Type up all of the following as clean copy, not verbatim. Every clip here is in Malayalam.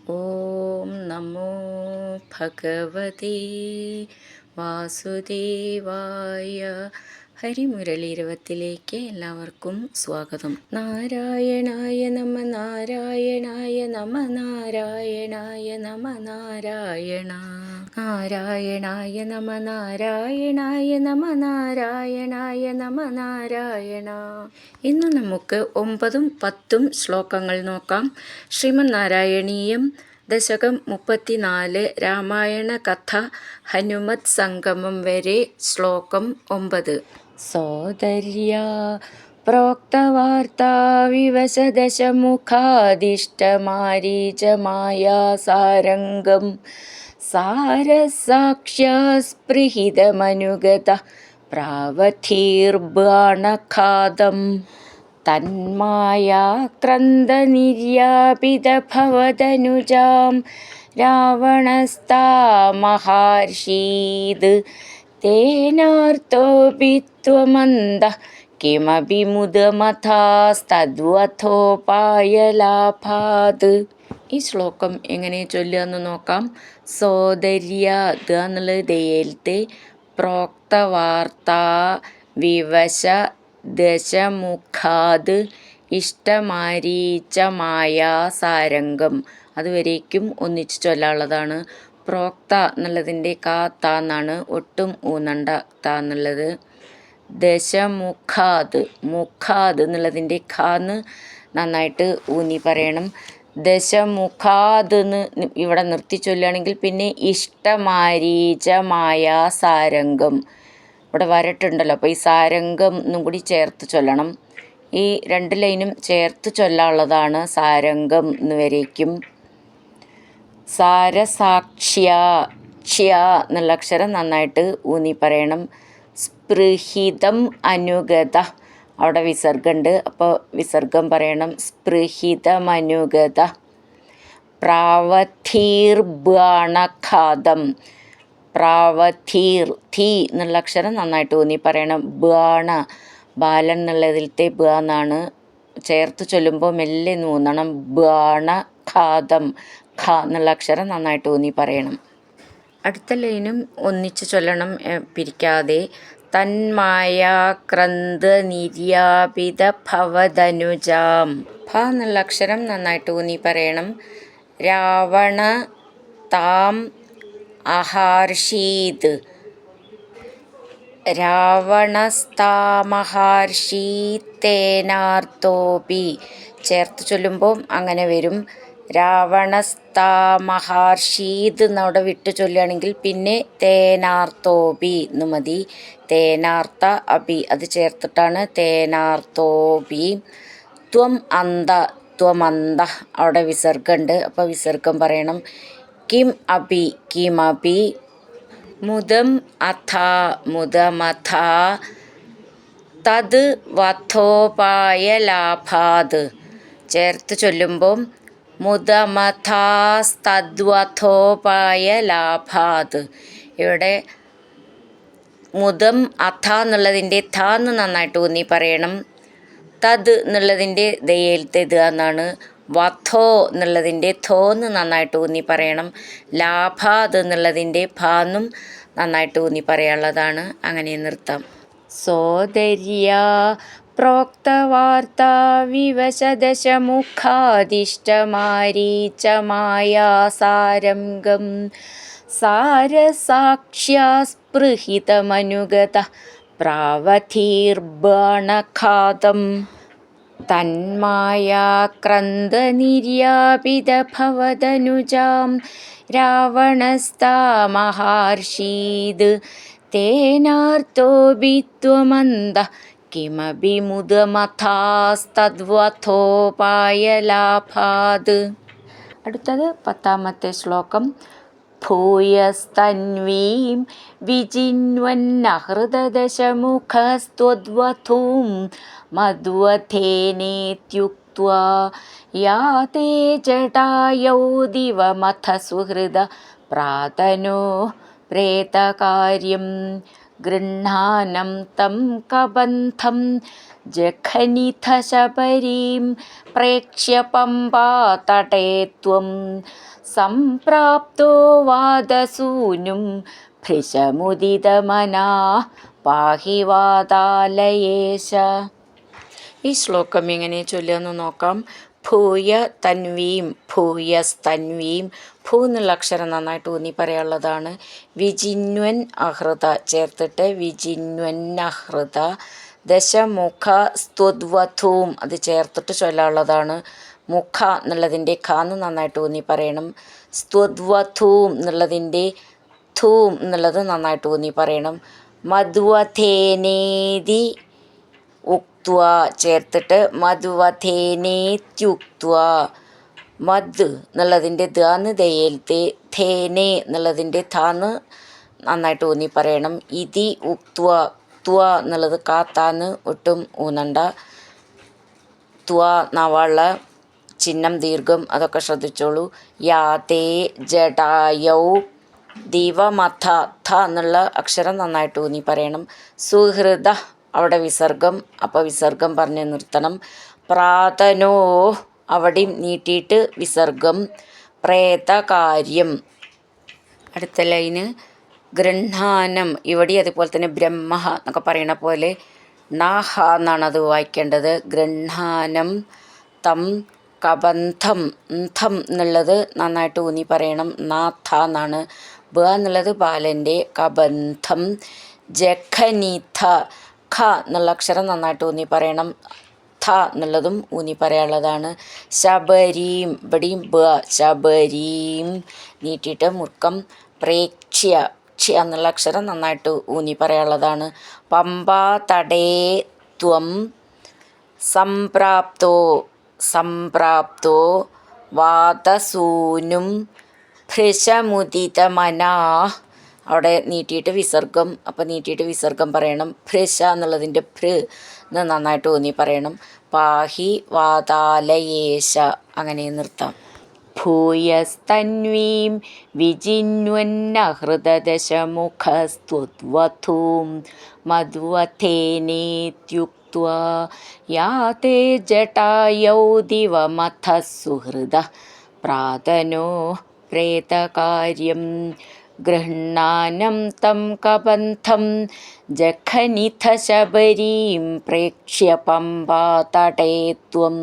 ഓം നമോ ഭഗവതേ വാസുദേവായ. ഹരിമുരളീരവത്തിലേക്ക് എല്ലാവർക്കും സ്വാഗതം. നാരായണായ നമ നാരായണായ നമ നാരായണായ നമ നാരായണ നാരായണായ നമ നാരായണായ നമ നാരായണായ നമ നാരായണ. ഇന്ന് നമുക്ക് 9ഉം 10ഉം ശ്ലോകങ്ങൾ നോക്കാം. ശ്രീമദ് നാരായണീയം ദശകം 34 രാമായണ കഥ ഹനുമത് സംഗമം വരെ. ശ്ലോകം 9. സോദര്യാ പ്രോക്തവാർത്താ വിവശദശമുഖാദിഷ്ടമാരീചമായാ സാരംഗം സാരസാക്ഷ്യാ സ്പൃഹിതമനുഗത പ്രാവധീർബാണഖാദം തന്മായാക്രന്ദനിര്യാപിതഭവദനുജാം രാവണസ്താമഹർഷീത് തേനാർത്തോപി ത്വമന്തഃ കിമപി മുദമഥാസ്തദ്വഥോപായലാഭാത്. ഈ ശ്ലോകം എങ്ങനെ ചൊല്ലുകയെന്ന് നോക്കാം. സോദര്യ എന്നുള്ളത് ദയയിലത്തെ, പ്രോക്തവാർത്ത വിവശ ദശമുഖാത് ഇഷ്ടമാരീചമായ സാരംഗം, അതുവരേക്കും ഒന്നിച്ച് ചൊല്ലാനുള്ളതാണ്. പ്രോക്ത എന്നുള്ളതിൻ്റെ കാ ത എന്നാണ്, ഒട്ടും ഊന്നണ്ട ത എന്നുള്ളത്. ദശമുഖാത്, മുഖാത് എന്നുള്ളതിൻ്റെ ഖാന്ന് നന്നായിട്ട് ഊന്നി പറയണം. ദശമുഖാത് എന്ന് ഇവിടെ നിർത്തി ചൊല്ലുകയാണെങ്കിൽ പിന്നെ ഇഷ്ടമാരീചമായ സാരംഗം, ഇവിടെ വരട്ടുണ്ടല്ലോ, അപ്പോൾ ഈ സാരംഗം എന്നും കൂടി ചേർത്ത് ചൊല്ലണം. ഈ 2 ലൈനും ചേർത്ത് ചൊല്ലാനുള്ളതാണ് സാരംഗം എന്ന് വരേക്കും. സാരസാക്ഷ്യ ക്ഷ്യ എന്നുള്ള അക്ഷരം നന്നായിട്ട് ഊന്നി പറയണം. സ്പൃഹിതം അനുഗത, അവിടെ വിസർഗമുണ്ട്, അപ്പോൾ വിസർഗം പറയണം. സ്പൃഹിതമനുഗത. പ്രാവധീർബാണഖാദം, പ്രാവധീർ ധീ എന്നുള്ള അക്ഷരം നന്നായിട്ട് ഊന്നി പറയണം. ബാണ, ബാലൻ എന്നുള്ളതിലത്തെ ബ എന്നാണ്, ചേർത്ത് ചൊല്ലുമ്പോൾ മെല്ലെ ഊന്നണം. ബാണഖാദം, ഖ എന്നുള്ള അക്ഷരം നന്നായിട്ട് ഊന്നി പറയണം. അടുത്ത ലൈനും ഒന്നിച്ച് ചൊല്ലണം, പിരിക്കാതെ. തന്മായാക്രന്ദ നിര്യാപിത ഭവദനുജാം, ഭ എന്നുള്ള അക്ഷരം നന്നായിട്ട് ഊന്നി പറയണം. രാവണ താം അഹർഷീത്, രാവണസ്താമഹർഷീത്തേനാർത്തോപി, ചേർത്ത് ചൊല്ലുമ്പോൾ അങ്ങനെ വരും. രാവണസ്താമഹർഷീത് എന്നവിടെ വിട്ട് ചൊല്ലുകയാണെങ്കിൽ പിന്നെ തേനാർത്തോപി എന്ന് മതി. തേനാർത്ത അപി, അത് ചേർത്തിട്ടാണ് തേനാർത്തോപി. ത്വം അന്ത, ത്വമന്ത, അവിടെ വിസർഗമുണ്ട്, അപ്പോൾ വിസർഗം പറയണം. കിം അപി, കിമപി. മുദം അഥ, മുദമഥ. തത് വഥോപായലാഭാത്, ചേർത്ത് ചൊല്ലുമ്പോൾ മുദമഥാസ്തദ്വഥോപായലാഭാത്. ഇവിടെ മുദം അഥ എന്നുള്ളതിൻ്റെ ഥ എന്ന് നന്നായിട്ട് ഊന്നി പറയണം. തത് എന്നുള്ളതിൻ്റെ ദയയിലത്തെ ദ എന്നാണ്. വഥോ എന്നുള്ളതിൻ്റെ ഥോ എന്ന് നന്നായിട്ട് ഊന്നി പറയണം. ലാഭാത് എന്നുള്ളതിൻ്റെ ഭാന്നും നന്നായിട്ട് ഊന്നി പറയാനുള്ളതാണ്. അങ്ങനെ നിർത്താം. സോദര്യ പ്രോക്തവാർത്ത വിവശദശമുഖാദിഷ്ടമാരീചമായ സാരംഗം സാരസാക്ഷ്യാ സ്പൃഹിതമനുഗത പ്രാവധീർബാണഖാദം തന്മായാക്രന്ദനിര്യാപിതഭവദനുജാം രാവണസ്താമഹർഷീത് തേനാർത്തോപി ത്വമന്തഃ കിമപി മുദമഥാസ്തദ്വഥോപായലാഭാത്. അടുത്തത് 10ാമത്തെ ശ്ലോകം. ഭൂയസ്തന്വീം വിജിന്വന്നഹൃതദശമുഖസ്ത്വദ്വധൂം മദ്വഥേനേത്യുക്ത്വാ യാതേ ജടായൗ ദിവമഥ സുഹൃദ പ്രാതനോ പ്രേതകാര്യം ഗൃഹാനം തം കബന്ധം ജഘനിഥ ശബരീം പ്രേക്ഷ്യ പമ്പാതടേ ത്വം സംപ്രാപ്തോ വാദസൂനും ഭൃശമുദിതമനാഃ പാഹി വാതാലയേശ. ഈ ശ്ലോകം എങ്ങനെ ചൊല്ലുമെന്ന് നോക്കാം. ഭൂയ തൻവീം ഭൂയസ്തൻവീം. ഭൂ എന്നുള്ള അക്ഷരം നന്നായിട്ട് ഊന്നി പറയാനുള്ളതാണ്. വിജിന്വൻ അഹൃത ചേർത്തിട്ട് വിജിന്വന്നഹൃത. ദശമുഖ സ്തുദ്വധൂം അത് ചേർത്തിട്ട് ചൊല്ലാനുള്ളതാണ്. മുഖ എന്നുള്ളതിൻ്റെ ഖാന്ന് നന്നായിട്ട് ഊന്നി പറയണം. സ്തുദ്വധൂം എന്നുള്ളതിൻ്റെ ധൂം എന്നുള്ളത് നന്നായിട്ട് ഊന്നി പറയണം. മധ്വഥേനേതി ഉക്ത്വ ചേർത്തിട്ട് മധ്വഥേനേത്യുക്ത്വ. മദ് എന്നുള്ളതിൻ്റെ ദാന്ന് ദയേൽത്തെ ഥേനെ എന്നുള്ളതിൻ്റെ ധാന്ന് നന്നായിട്ട് ഊന്നി പറയണം. ഇതി ഉക്ത്വ ത്വ എന്നുള്ളത് കാത്താന്ന് ഒട്ടും ഊന്നണ്ട. ത്വ നവള ചിഹ്നം ദീർഘം അതൊക്കെ ശ്രദ്ധിച്ചോളൂ. യാതേ ജടായൗ ദിവമഥ ഥ എന്നുള്ള അക്ഷരം നന്നായിട്ട് ഊന്നി പറയണം. സുഹൃദ അവിടെ വിസർഗം, അപ്പോൾ വിസർഗം പറഞ്ഞ് നിർത്തണം. പ്രാതനോ അവിടെയും നീട്ടിയിട്ട് വിസർഗം. പ്രേതകാര്യം. അടുത്ത ലൈന് ഗൃഹാനം. ഇവിടെ അതുപോലെ തന്നെ ബ്രഹ്മ എന്നൊക്കെ പറയണ പോലെ നാഹ എന്നാണ് അത് വായിക്കേണ്ടത്. ഗൃഹാനം തം കബന്ധം ഥം എന്നുള്ളത് നന്നായിട്ട് ഊന്നി പറയണം. നാഥ എന്നാണ്. ബ എന്നുള്ളത് ബാലൻ്റെ. കബന്ധം ജഖനിഥ ഖ എന്നുള്ള അക്ഷരം നന്നായിട്ട് ഊന്നി പറയണം. ഥ എന്നുള്ളതും ഊന്നി പറയാനുള്ളതാണ്. ശബരീം ഇവിടെയും ബ ശബരീം നീട്ടിയിട്ട് മുർക്കം. പ്രേക്ഷ്യ ക്ഷ്യ എന്നുള്ള അക്ഷരം നന്നായിട്ട് ഊന്നി പറയാനുള്ളതാണ്. പമ്പാ തടേ ത്വം സംപ്രാപ്തോ സംപ്രാപ്തോ വാതസൂനും ഭൃശമുദിതമനാഃ അവിടെ നീട്ടിയിട്ട് വിസർഗം, അപ്പോൾ നീട്ടിയിട്ട് വിസർഗം പറയണം. ഭൃശ എന്നുള്ളതിൻ്റെ ഭൃ എന്ന് നന്നായിട്ട് ഊന്നി പറയണം. പാഹി വാതാലയേശ അങ്ങനെ നിർത്താം. ഭൂയസ്തന്വീം വിജിന്വന്നഹൃതദശമുഖസ്ത്വദ്വധൂം മധ്വഥേനേത്യുക്ത്വാ യാതേ ജടായൗ ദിവമഥഃ സുഹൃദഃ പ്രാതനോ പ്രേതകാര്യം ഗൃഹാനം തം കബന്ധം ജഘനിഥ ശബരീം പ്രേക്ഷ്യ പമ്പാതടേ ത്വം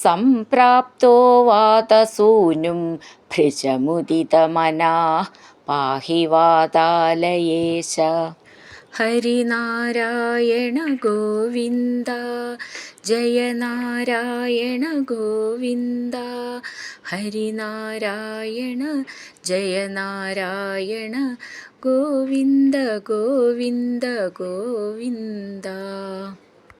സംപ്രാപ്തോ വാതസൂനും ഭൃശമുദിതമനാഃ പാഹി വാതാലയേശ. ഹരിനാരായണ ഗോവിന്ദ ജയ നാരായണ ഗോവിന്ദ. ഹരിനാരായണ ജയ നാരായണ ഗോവിന്ദ ഗോവിന്ദ ഗോവിന്ദ.